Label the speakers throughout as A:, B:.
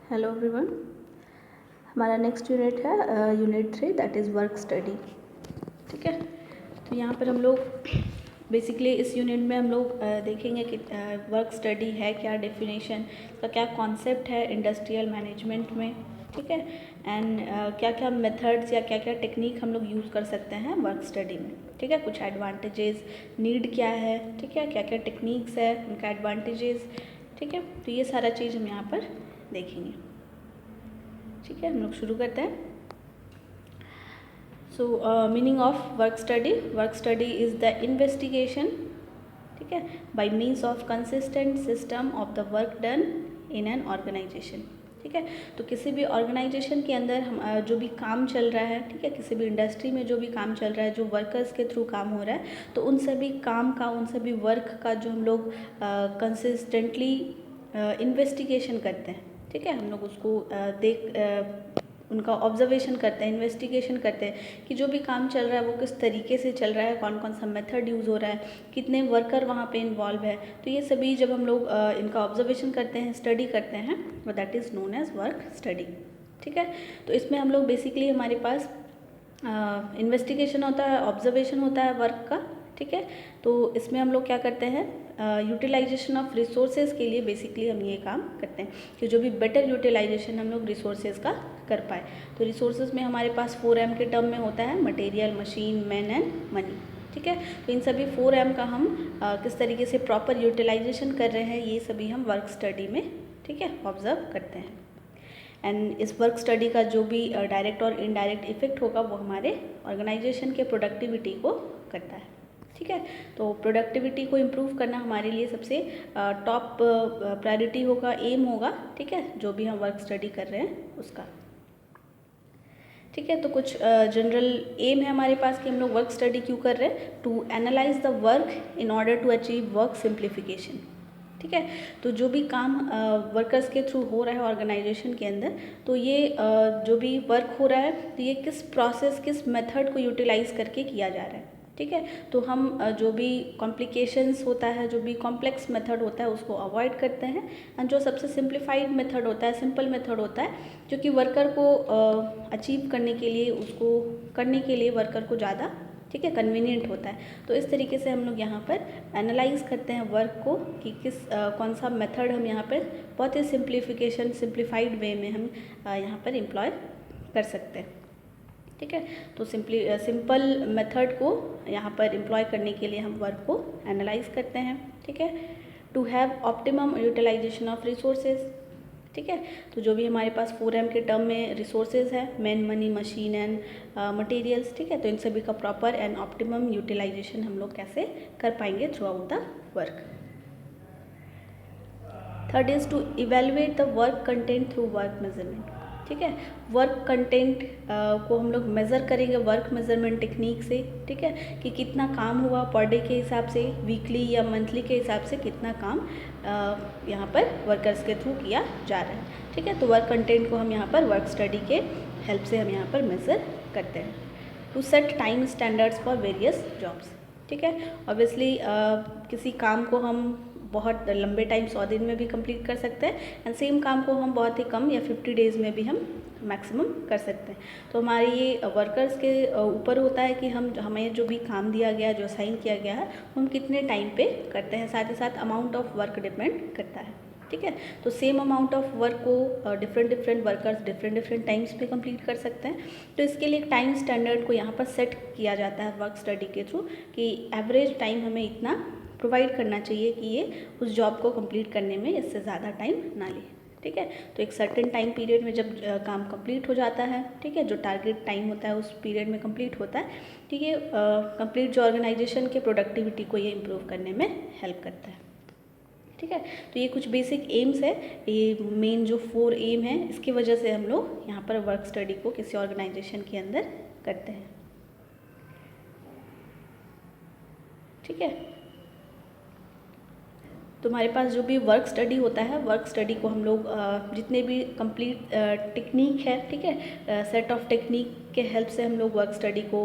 A: Hello everyone. हमारा next unit है unit 3 that is work study. ठीक है, तो यहाँ पर हम लोग बेसिकली इस यूनिट में हम लोग देखेंगे कि वर्क स्टडी है क्या, डेफिनेशन का क्या कॉन्सेप्ट है इंडस्ट्रियल मैनेजमेंट में। ठीक है, एंड क्या क्या मेथड्स या क्या क्या टेक्निक हम लोग यूज़ कर सकते हैं वर्क स्टडी में। ठीक है, कुछ एडवांटेजेस, नीड क्या है, ठीक है, क्या क्या टेक्निक्स है, उनका एडवांटेजेस। ठीक है, तो ये सारा चीज़ हम यहाँ पर देखेंगे। ठीक है, हम लोग शुरू करते हैं। So meaning of work study is the investigation, ठीक है, by means of consistent system of the work done in an organisation. ठीक है, तो किसी भी ऑर्गेनाइजेशन के अंदर हम जो भी काम चल रहा है, ठीक है, किसी भी इंडस्ट्री में जो भी काम चल रहा है, जो वर्कर्स के थ्रू काम हो रहा है, तो उन सभी काम का, उन सभी वर्क का जो हम लोग कंसिस्टेंटली इन्वेस्टिगेशन करते हैं। ठीक है, हम लोग उसको उनका ऑब्जर्वेशन करते हैं, इन्वेस्टिगेशन करते हैं कि जो भी काम चल रहा है वो किस तरीके से चल रहा है, कौन कौन सा मेथड यूज़ हो रहा है, कितने वर्कर वहाँ पे इन्वॉल्व है। तो ये सभी जब हम लोग इनका ऑब्जर्वेशन करते हैं, स्टडी करते हैं, वो that is known as work study. ठीक है, तो इसमें हम लोग बेसिकली हमारे पास इन्वेस्टिगेशन होता है, ऑब्जर्वेशन होता है वर्क का। ठीक है, तो इसमें हम लोग क्या करते हैं, यूटिलाइजेशन ऑफ रिसोर्सेज के लिए बेसिकली हम ये काम करते हैं कि जो भी बेटर यूटिलाइजेशन हम लोग रिसोर्सेज का कर पाए। तो रिसोर्सेज में हमारे पास 4M के टर्म में होता है, material, machine, man and money. ठीक है, तो इन सभी 4M का हम किस तरीके से प्रॉपर यूटिलाइजेशन कर रहे हैं, ये सभी हम वर्क स्टडी में, ठीक है, ऑब्जर्व करते हैं। एंड इस वर्क स्टडी का जो भी डायरेक्ट और इनडायरेक्ट इफेक्ट होगा वो हमारे ऑर्गेनाइजेशन के प्रोडक्टिविटी को करता है। ठीक है, तो प्रोडक्टिविटी को इम्प्रूव करना हमारे लिए सबसे टॉप प्रायोरिटी होगा, एम होगा। ठीक है, जो भी हम वर्क स्टडी कर रहे हैं उसका। ठीक है, तो कुछ जनरल एम है हमारे पास कि हम लोग वर्क स्टडी क्यों कर रहे हैं, to analyse the work in order to achieve work simplification. ठीक है, तो जो भी काम वर्कर्स के थ्रू हो रहा है ऑर्गेनाइजेशन के अंदर, तो ये जो भी वर्क हो रहा है, तो ये किस प्रोसेस, किस मेथड को यूटिलाइज करके किया जा रहा है। ठीक है, तो हम जो भी कॉम्प्लिकेशंस होता है, जो भी कॉम्प्लेक्स मेथड होता है, उसको अवॉइड करते हैं। एंड जो सबसे सिंप्लीफाइड मेथड होता है, सिंपल मेथड होता है, जो कि वर्कर को अचीव करने के लिए, उसको करने के लिए वर्कर को ज़्यादा, ठीक है, कन्वीनियंट होता है। तो इस तरीके से हम लोग यहाँ पर एनालाइज करते हैं वर्क को कि कौन सा मेथड हम यहाँ पर बहुत ही सिंप्लीफाइड वे में हम यहाँ पर एम्प्लॉय कर सकते हैं। ठीक है, तो सिंपल मेथड को यहाँ पर एम्प्लॉय करने के लिए हम वर्क को एनालाइज करते हैं। ठीक है, to have optimum utilisation of resources. ठीक है, तो जो भी हमारे पास 4M के टर्म में रिसोर्सेज है, man, money, machine and materials. ठीक है, तो इन सभी का प्रॉपर एंड ऑप्टिमम यूटिलाइजेशन हम लोग कैसे कर पाएंगे throughout the work. Third is to evaluate the work content through work measurement. ठीक है, वर्क कंटेंट को हम लोग मेज़र करेंगे वर्क मेज़रमेंट टेक्निक से। ठीक है, कि कितना काम हुआ पर डे के हिसाब से, वीकली या मंथली के हिसाब से कितना काम यहाँ पर वर्कर्स के थ्रू किया जा रहा है। ठीक है, तो वर्क कंटेंट को हम यहाँ पर वर्क स्टडी के हेल्प से हम यहाँ पर मेज़र करते हैं। To set time standards for various jobs. ठीक है, ऑब्वियसली किसी काम को हम बहुत लंबे टाइम 100 दिन में भी कंप्लीट कर सकते हैं, एंड सेम काम को हम बहुत ही कम या 50 डेज़ में भी हम मैक्सिमम कर सकते हैं। तो हमारे ये वर्कर्स के ऊपर होता है कि हमें जो भी काम दिया गया है, जो असाइन किया गया है, हम कितने टाइम पे करते हैं। साथ ही साथ अमाउंट ऑफ वर्क डिपेंड करता है। ठीक है, तो सेम अमाउंट ऑफ वर्क को डिफरेंट वर्कर्स डिफरेंट टाइम्स पे कंप्लीट कर सकते हैं। तो इसके लिए एक टाइम स्टैंडर्ड को यहाँ पर सेट किया जाता है वर्क स्टडी के थ्रू कि एवरेज टाइम हमें इतना प्रोवाइड करना चाहिए कि ये उस जॉब को कंप्लीट करने में इससे ज़्यादा टाइम ना ले। ठीक है, तो एक सर्टेन टाइम पीरियड में जब काम कंप्लीट हो जाता है, ठीक है, जो टारगेट टाइम होता है उस पीरियड में कंप्लीट होता है, ठीक है, कंप्लीट जो ऑर्गेनाइजेशन के प्रोडक्टिविटी को ये इम्प्रूव करने में हेल्प करता है। ठीक है, तो ये कुछ बेसिक एम्स है, ये मेन जो 4 एम है, इसकी वजह से हम लोग यहाँ पर वर्क स्टडी को किसी ऑर्गेनाइजेशन के अंदर करते हैं। ठीक है, तो हमारे पास जो भी वर्क स्टडी होता है, वर्क स्टडी को हम लोग जितने भी कंप्लीट टेक्निक है, ठीक है, सेट ऑफ टेक्निक के हेल्प से हम लोग वर्क स्टडी को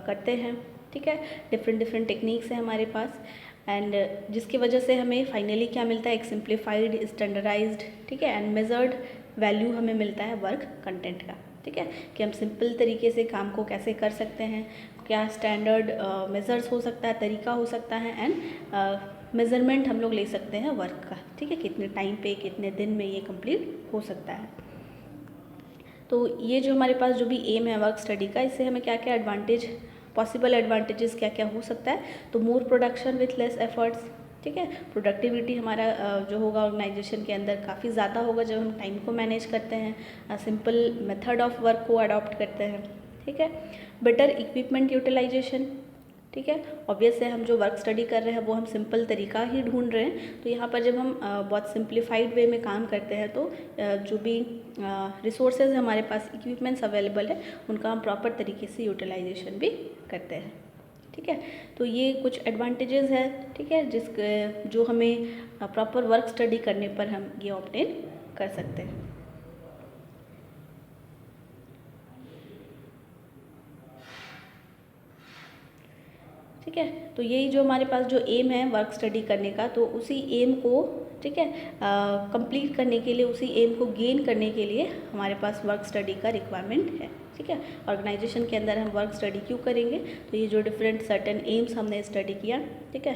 A: करते हैं। ठीक है, डिफरेंट टेक्निक्स हैं हमारे पास, एंड जिसकी वजह से हमें फाइनली क्या मिलता है, एक सिंप्लीफाइड, स्टैंडर्डाइज्ड, ठीक है, एंड मेजर्ड वैल्यू हमें मिलता है वर्क कंटेंट का, ठीक है, कि हम सिंपल तरीके से काम को कैसे कर सकते हैं, क्या स्टैंडर्ड मेजर्स हो सकता है, तरीका हो सकता है, एंड मेज़रमेंट हम लोग ले सकते हैं वर्क का, ठीक है, कितने टाइम पे, कितने दिन में ये कंप्लीट हो सकता है। तो ये जो हमारे पास जो भी एम है वर्क स्टडी का, इससे हमें क्या क्या एडवांटेज, पॉसिबल एडवांटेजेस क्या क्या हो सकता है, तो मोर प्रोडक्शन विथ लेस एफर्ट्स, ठीक है, प्रोडक्टिविटी हमारा जो होगा ऑर्गेनाइजेशन के अंदर काफ़ी ज़्यादा होगा जब हम टाइम को मैनेज करते हैं, सिंपल मेथड ऑफ वर्क को अडॉप्ट करते हैं, ठीक है, बेटर इक्विपमेंट यूटिलाइजेशन, ठीक है, ऑब्वियस है हम जो वर्क स्टडी कर रहे हैं वो हम सिंपल तरीका ही ढूंढ रहे हैं, तो यहाँ पर जब हम बहुत सिंप्लीफाइड वे में काम करते हैं तो जो भी रिसोर्सेज हमारे पास, इक्विपमेंट्स अवेलेबल है, उनका हम प्रॉपर तरीके से यूटिलाइजेशन भी करते हैं, ठीक है। तो ये कुछ एडवांटेजेस है, ठीक है, जो हमें प्रॉपर वर्क स्टडी करने पर हम ये ऑब्टेन कर सकते हैं। ठीक है, तो यही जो हमारे पास जो एम है वर्क स्टडी करने का, तो उसी एम को, ठीक है, कंप्लीट करने के लिए, उसी एम को गेन करने के लिए हमारे पास वर्क स्टडी का रिक्वायरमेंट है, ठीक है। ऑर्गेनाइजेशन के अंदर हम वर्क स्टडी क्यों करेंगे, तो ये जो डिफरेंट सर्टेन एम्स हमने स्टडी किया, ठीक है,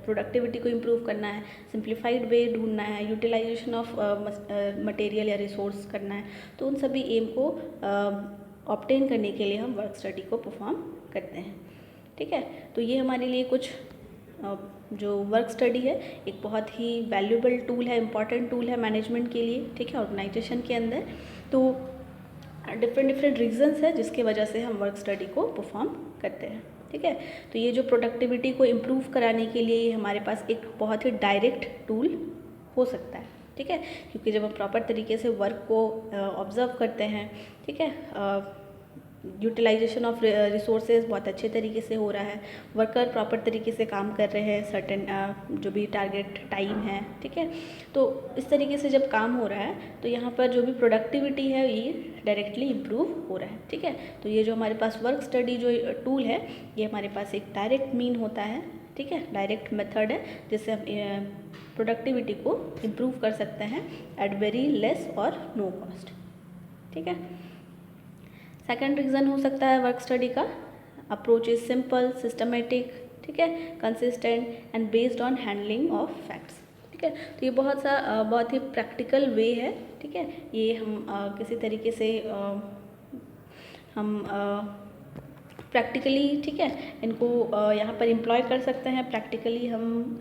A: प्रोडक्टिविटी को इम्प्रूव करना है, सिंप्लीफाइड वे ढूंढना है, यूटिलाइजेशन ऑफ मटेरियल या रिसोर्स करना है, तो उन सभी एम को ऑब्टेन करने के लिए हम वर्क स्टडी को परफॉर्म करते हैं, ठीक है। तो ये हमारे लिए कुछ जो वर्क स्टडी है एक बहुत ही वैल्यूएबल टूल है, इम्पॉर्टेंट टूल है मैनेजमेंट के लिए, ठीक है, ऑर्गेनाइजेशन के अंदर। तो डिफरेंट रीजंस है जिसके वजह से हम वर्क स्टडी को परफॉर्म करते हैं, ठीक है। तो ये जो प्रोडक्टिविटी को इम्प्रूव कराने के लिए ये हमारे पास एक बहुत ही डायरेक्ट टूल हो सकता है, ठीक है, क्योंकि जब हम प्रॉपर तरीके से वर्क को ऑब्जर्व करते हैं, ठीक है, यूटिलाइजेशन ऑफ रिसोर्सेज बहुत अच्छे तरीके से हो रहा है, वर्कर प्रॉपर तरीके से काम कर रहे हैं, सर्टेन जो भी टारगेट टाइम है, ठीक है, तो इस तरीके से जब काम हो रहा है तो यहाँ पर जो भी प्रोडक्टिविटी है ये डायरेक्टली इम्प्रूव हो रहा है, ठीक है। तो ये जो हमारे पास वर्क स्टडी जो टूल है ये हमारे पास एक डायरेक्ट मीन होता है, ठीक है, डायरेक्ट मेथड है जिससे हम प्रोडक्टिविटी को इम्प्रूव कर सकते हैं एट वेरी लेस और नो कॉस्ट, ठीक है। सेकेंड रीज़न हो सकता है वर्क स्टडी का, अप्रोच इज सिंपल, सिस्टमेटिक, ठीक है, consistent and based on handling of facts, ठीक है। तो ये बहुत ही प्रैक्टिकल वे है, ठीक है, ये हम किसी तरीके से हम प्रैक्टिकली, ठीक है, इनको यहाँ पर एम्प्लॉय कर सकते हैं, प्रैक्टिकली हम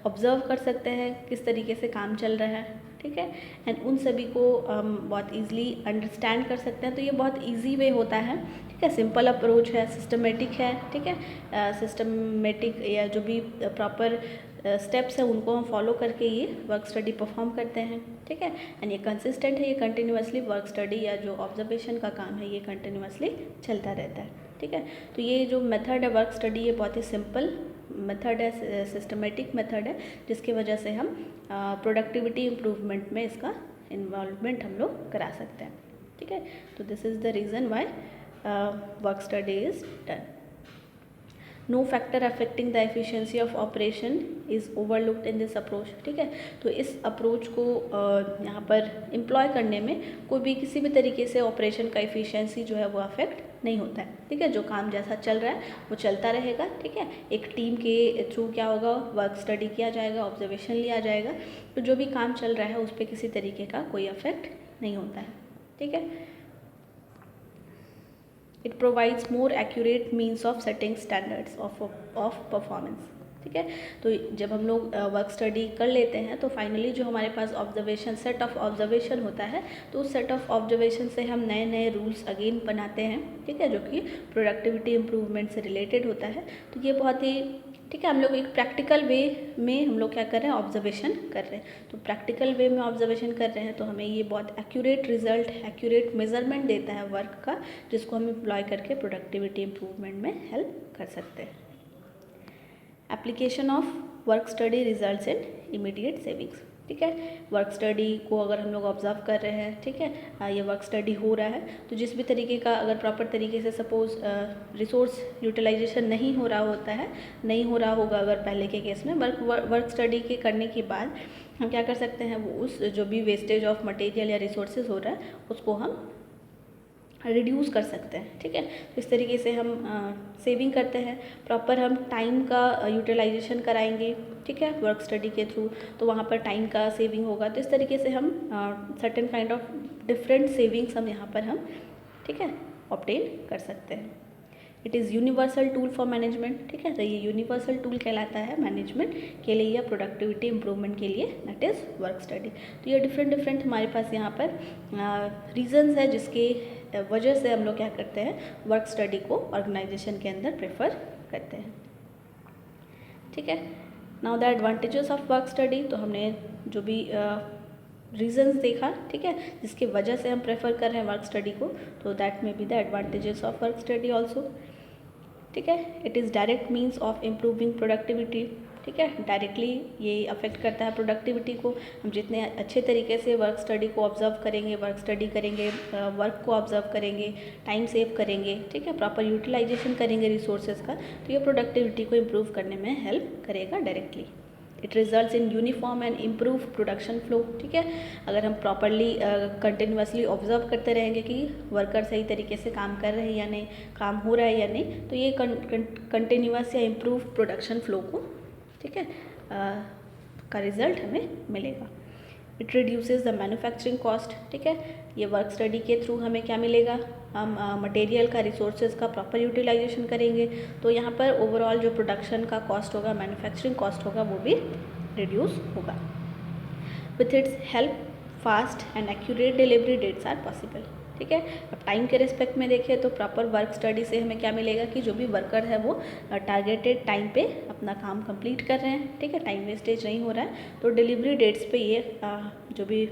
A: ऑब्ज़र्व कर सकते हैं किस तरीके से काम चल रहा है, ठीक है, एंड उन सभी को हम बहुत ईजिली अंडरस्टैंड कर सकते हैं। तो ये बहुत ईजी वे होता है, ठीक है, सिंपल अप्रोच है, सिस्टमेटिक है, ठीक है, सिस्टमेटिक या जो भी प्रॉपर स्टेप्स हैं उनको हम फॉलो करके ये वर्क स्टडी परफॉर्म करते हैं, ठीक है, एंड ये कंसिस्टेंट है, ये कंटिन्यूसली वर्क स्टडी या जो ऑब्जर्वेशन का काम है ये कंटिन्यूसली चलता रहता है, ठीक है। तो ये जो मेथड है वर्क स्टडी ये बहुत ही सिंपल मेथड है, सिस्टमेटिक मेथड है, जिसकी वजह से हम प्रोडक्टिविटी इम्प्रूवमेंट में इसका इन्वॉल्वमेंट हम लोग करा सकते हैं, ठीक है। तो this is the reason why work study is done. No factor affecting the efficiency of operation is overlooked in this approach, ठीक है। तो इस अप्रोच को यहाँ पर एम्प्लॉय करने में कोई भी किसी भी तरीके से ऑपरेशन का एफिशिएंसी जो है वो अफेक्ट नहीं होता है, ठीक है, जो काम जैसा चल रहा है वो चलता रहेगा, ठीक है। एक टीम के थ्रू क्या होगा, वर्क स्टडी किया जाएगा, ऑब्जर्वेशन लिया जाएगा, तो जो भी काम चल रहा है उस पर किसी तरीके का कोई अफेक्ट नहीं होता है, ठीक है। It provides more accurate means of setting standards of performance, ठीक है। तो जब हम लोग वर्क स्टडी कर लेते हैं तो फाइनली जो हमारे पास ऑब्जर्वेशन, सेट ऑफ ऑब्जर्वेशन होता है, तो उस सेट ऑफ ऑब्जर्वेशन से हम नए नए रूल्स अगेन बनाते हैं, ठीक है, जो कि प्रोडक्टिविटी इम्प्रूवमेंट से रिलेटेड होता है। तो ये बहुत ही, ठीक है, हम लोग एक प्रैक्टिकल वे में हम लोग क्या कर रहे हैं, ऑब्जर्वेशन कर रहे हैं। तो प्रैक्टिकल वे में ऑब्जर्वेशन कर रहे हैं तो हमें ये बहुत एक्यूरेट रिजल्ट, एक्यूरेट मेजरमेंट देता है वर्क का, जिसको हम एम्प्लॉय करके प्रोडक्टिविटी इम्प्रूवमेंट में हेल्प कर सकते हैं। Application of work study results in immediate savings, ठीक है। वर्क स्टडी को अगर हम लोग ऑब्जर्व कर रहे हैं, ठीक है, ये वर्क स्टडी हो रहा है, तो जिस भी तरीके का अगर प्रॉपर तरीके से सपोज रिसोर्स यूटिलाइजेशन नहीं हो रहा होता है, नहीं हो रहा होगा अगर पहले के केस में, वर्क स्टडी के करने के बाद हम क्या कर सकते हैं, वो उस जो भी वेस्टेज ऑफ मटेरियल या रिसोर्सेज हो रहा है उसको हम रिड्यूस कर सकते हैं। ठीक है, तो इस तरीके से हम सेविंग करते हैं। प्रॉपर हम टाइम का यूटिलाइजेशन कराएंगे, ठीक है, वर्क स्टडी के थ्रू, तो वहाँ पर टाइम का सेविंग होगा। तो इस तरीके से हम certain kind of different savings हम यहाँ पर हम, ठीक है, ऑब्टेन कर सकते हैं। It is universal tool for management. ठीक है, तो ये यूनिवर्सल टूल कहलाता है मैनेजमेंट के लिए या प्रोडक्टिविटी इंप्रूवमेंट के लिए, दैट इज़ वर्क स्टडी। तो ये डिफरेंट हमारे पास यहाँ पर रीजंस है जिसके वजह से हम लोग क्या करते हैं, वर्क स्टडी को ऑर्गेनाइजेशन के अंदर प्रेफर करते हैं। ठीक है, now the advantages of work study, तो हमने जो भी रीजंस देखा, ठीक है, जिसकी वजह से हम प्रेफर कर रहे हैं वर्क स्टडी को, तो that may be the advantages of work study also. ठीक है, it is direct means of improving productivity. ठीक है, डायरेक्टली ये अफेक्ट करता है प्रोडक्टिविटी को। हम जितने अच्छे तरीके से वर्क स्टडी को ऑब्जर्व करेंगे, वर्क स्टडी करेंगे, वर्क को ऑब्जर्व करेंगे, टाइम सेव करेंगे, ठीक है, प्रॉपर यूटिलाइजेशन करेंगे रिसोर्सेज का, तो ये प्रोडक्टिविटी को इम्प्रूव करने में हेल्प करेगा directly. It results in uniform and improve production flow. ठीक है, अगर हम प्रॉपरली कंटिन्यूसली ऑब्जर्व करते रहेंगे कि वर्कर सही तरीके से काम कर रहे हैं या नहीं, काम हो रहा है या नहीं, तो ये कंटिन्यूस या इम्प्रूव प्रोडक्शन फ्लो को, ठीक है, का रिजल्ट हमें मिलेगा। It reduces the manufacturing cost. ठीक है, ये वर्क स्टडी के थ्रू हमें क्या मिलेगा, हम मटेरियल का, रिसोर्सेज का प्रॉपर यूटिलाइजेशन करेंगे, तो यहाँ पर ओवरऑल जो प्रोडक्शन का कॉस्ट होगा, मैन्युफैक्चरिंग कॉस्ट होगा, वो भी रिड्यूस होगा। With its help fast and accurate delivery dates are possible. ठीक है, अब टाइम के रिस्पेक्ट में देखें तो प्रॉपर वर्क स्टडी से हमें क्या मिलेगा कि जो भी वर्कर है वो टारगेटेड टाइम पे अपना काम कंप्लीट कर रहे हैं। ठीक है, टाइम वेस्टेज नहीं हो रहा है, तो डिलीवरी डेट्स पे ये जो भी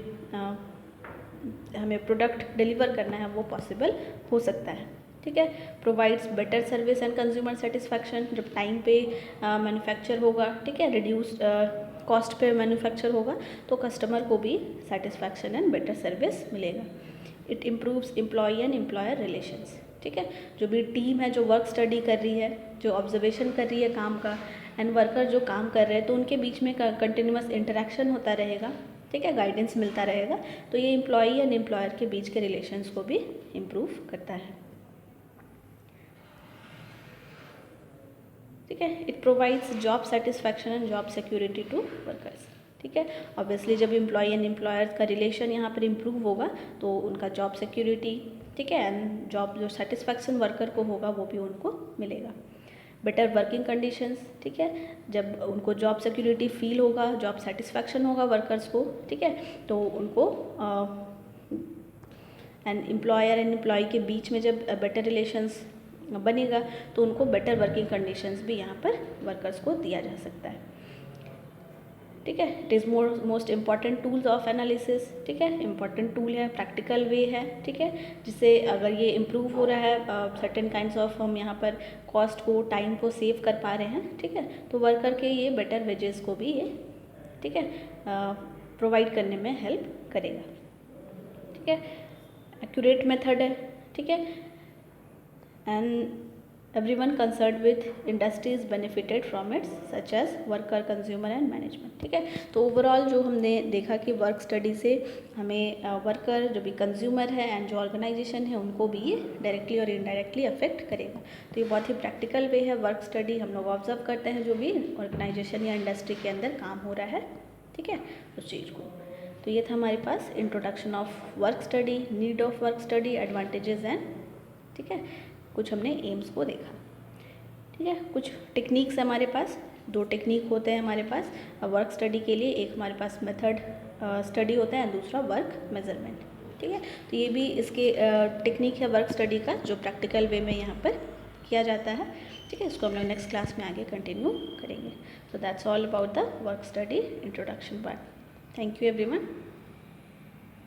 A: हमें प्रोडक्ट डिलीवर करना है वो पॉसिबल हो सकता है। ठीक है, provides better service and consumer satisfaction. जब टाइम पे मैन्युफैक्चर होगा, ठीक है, रिड्यूस कॉस्ट पे मैन्युफैक्चर होगा, तो कस्टमर को भी सेटिस्फैक्शन एंड बेटर सर्विस मिलेगा। It improves employee and employer relations. ठीक है, जो भी टीम है जो वर्क स्टडी कर रही है, जो ऑब्जर्वेशन कर रही है काम का, एंड वर्कर जो काम कर रहे हैं, तो उनके बीच में कंटिन्यूस इंटरेक्शन होता रहेगा। ठीक है, गाइडेंस मिलता रहेगा, तो ये एम्प्लॉई एंड एम्प्लॉयर के बीच के रिलेशंस को भी इम्प्रूव करता है। ठीक है, it provides job satisfaction and job security to workers. ठीक है, ऑब्वियसली जब एम्प्लॉय एंड एम्प्लॉयर का रिलेशन यहाँ पर इम्प्रूव होगा तो उनका जॉब सिक्योरिटी, ठीक है, एंड जॉब जो सेटिस्फैक्शन वर्कर को होगा वो भी उनको मिलेगा। Better working conditions. ठीक है, जब उनको जॉब सिक्योरिटी फील होगा, जॉब सेटिस्फैक्शन होगा वर्कर्स को, ठीक है, तो उनको एंड एम्प्लॉयर एंड एम्प्लॉय के बीच में जब बेटर रिलेशंस बनेगा तो उनको बेटर वर्किंग कंडीशंस भी यहाँ पर वर्कर्स को दिया जा सकता है। ठीक है, it is most important tools of analysis. ठीक है, इम्पॉर्टेंट टूल है, प्रैक्टिकल वे है। ठीक है, जिससे अगर ये इम्प्रूव हो रहा है, सर्टेन काइंड्स ऑफ हम यहाँ पर कॉस्ट को, टाइम को सेव कर पा रहे हैं, ठीक है, तो वर्कर के ये बेटर वेजेस को भी ये, ठीक है, प्रोवाइड करने में हेल्प करेगा। ठीक है, एक्यूरेट मेथड है। ठीक है, and everyone concerned with industries benefited from it such as worker, consumer and management। ठीक है, तो ओवरऑल जो हमने देखा कि वर्क स्टडी से हमें वर्कर, जो भी कंज्यूमर है एंड जो ऑर्गेनाइजेशन है, उनको भी ये डायरेक्टली और इनडायरेक्टली अफेक्ट करेगा। तो ये बहुत ही प्रैक्टिकल वे है वर्क स्टडी। हम लोग ऑब्जर्व करते हैं जो भी ऑर्गेनाइजेशन या इंडस्ट्री के अंदर काम हो रहा है, ठीक है, उस चीज़ को। तो ये था हमारे पास introduction of work study, need of work study, advantages and, ठीक है, कुछ हमने एम्स को देखा। ठीक है, कुछ टेक्निक्स हमारे पास, 2 टेक्निक होते हैं हमारे पास वर्क स्टडी के लिए। एक हमारे पास मेथड स्टडी होता है, दूसरा वर्क मेजरमेंट। ठीक है, तो ये भी इसके टेक्निक है वर्क स्टडी का, जो प्रैक्टिकल वे में यहाँ पर किया जाता है। ठीक है, इसको हम लोग नेक्स्ट क्लास में आगे कंटिन्यू करेंगे। So that's all about the work study introduction part. Thank you everyone.